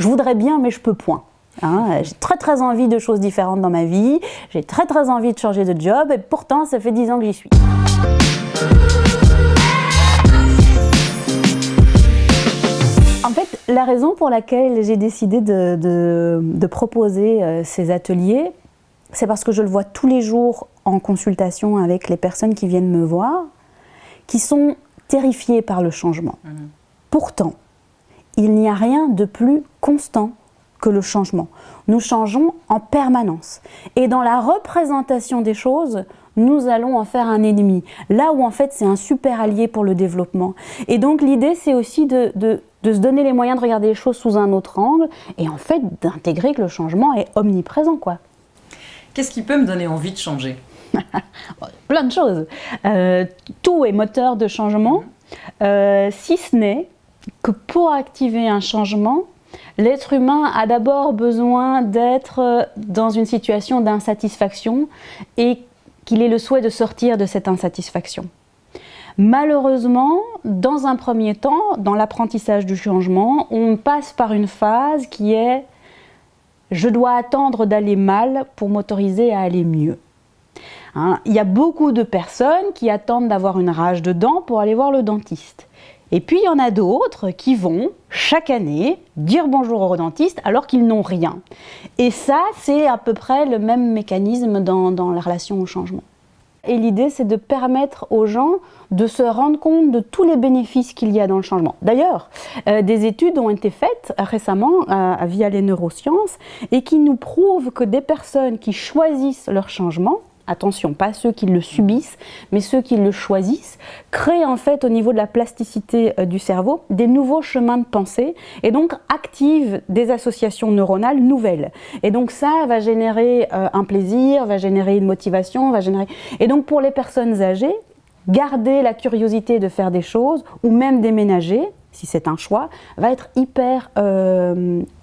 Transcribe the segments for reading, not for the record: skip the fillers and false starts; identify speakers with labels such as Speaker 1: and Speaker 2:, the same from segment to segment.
Speaker 1: je voudrais bien mais je peux point. Hein, j'ai très envie de choses différentes dans ma vie, j'ai très envie de changer de job et pourtant ça fait 10 ans que j'y suis. En fait, la raison pour laquelle j'ai décidé de proposer ces ateliers, c'est parce que je le vois tous les jours en consultation avec les personnes qui viennent me voir, qui sont terrifiées par le changement. Pourtant, il n'y a rien de plus constant que le changement. Nous changeons en permanence. Et dans la représentation des choses, nous allons en faire un ennemi. Là où en fait c'est un super allié pour le développement. Et donc l'idée c'est aussi de se donner les moyens de regarder les choses sous un autre angle et en fait d'intégrer que le changement est omniprésent, quoi.
Speaker 2: Qu'est-ce qui peut me donner envie de changer?
Speaker 1: Plein de choses. Tout est moteur de changement, si ce n'est que pour activer un changement, l'être humain a d'abord besoin d'être dans une situation d'insatisfaction et qu'il ait le souhait de sortir de cette insatisfaction. Malheureusement, dans un premier temps, dans l'apprentissage du changement, on passe par une phase qui est « je dois attendre d'aller mal pour m'autoriser à aller mieux ». Hein, il y a beaucoup de personnes qui attendent d'avoir une rage de dents pour aller voir le dentiste. Et puis il y en a d'autres qui vont, chaque année, dire bonjour au dentiste alors qu'ils n'ont rien. Et ça, c'est à peu près le même mécanisme dans la relation au changement. Et l'idée, c'est de permettre aux gens de se rendre compte de tous les bénéfices qu'il y a dans le changement. D'ailleurs, des études ont été faites récemment via les neurosciences et qui nous prouvent que des personnes qui choisissent leur changement, attention, pas ceux qui le subissent, mais ceux qui le choisissent, créent en fait au niveau de la plasticité du cerveau des nouveaux chemins de pensée et donc activent des associations neuronales nouvelles. Et donc ça va générer un plaisir, va générer une motivation, va générer... Et donc pour les personnes âgées, garder la curiosité de faire des choses ou même déménager, si c'est un choix, va être hyper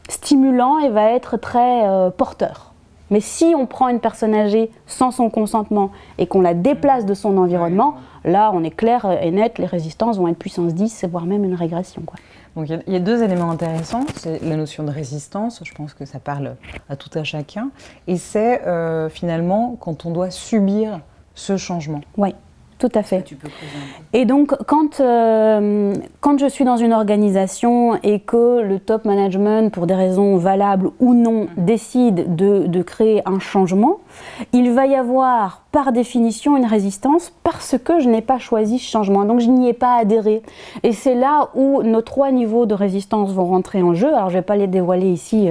Speaker 1: stimulant et va être très porteur. Mais si on prend une personne âgée sans son consentement et qu'on la déplace de son environnement, là on est clair et net, les résistances vont être puissance 10, voire même une régression, quoi.
Speaker 2: Donc il y a deux éléments intéressants, c'est la notion de résistance, je pense que ça parle à tout un chacun, et c'est finalement quand on doit subir ce changement.
Speaker 1: Oui. Tout à fait.
Speaker 2: Tu peux creuser un peu.
Speaker 1: Et donc, quand je suis dans une organisation et que le top management, pour des raisons valables ou non, décide de créer un changement, il va y avoir par définition une résistance parce que je n'ai pas choisi ce changement, donc je n'y ai pas adhéré. Et c'est là où nos 3 niveaux de résistance vont rentrer en jeu. Alors je ne vais pas les dévoiler ici,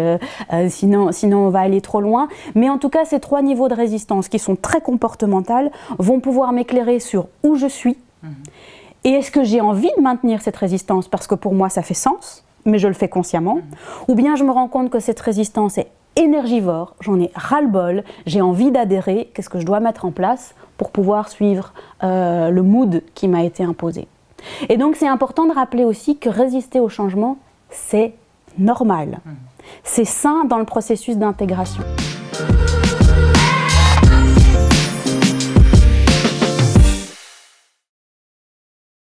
Speaker 1: sinon on va aller trop loin. Mais en tout cas, ces 3 niveaux de résistance qui sont très comportementales vont pouvoir m'éclairer sur où je suis. Et est-ce que j'ai envie de maintenir cette résistance parce que pour moi ça fait sens, mais je le fais consciemment, ou bien je me rends compte que cette résistance est énergivore, j'en ai ras-le-bol, j'ai envie d'adhérer, qu'est-ce que je dois mettre en place pour pouvoir suivre le mood qui m'a été imposé. Et donc c'est important de rappeler aussi que résister au changement, c'est normal. C'est sain dans le processus d'intégration.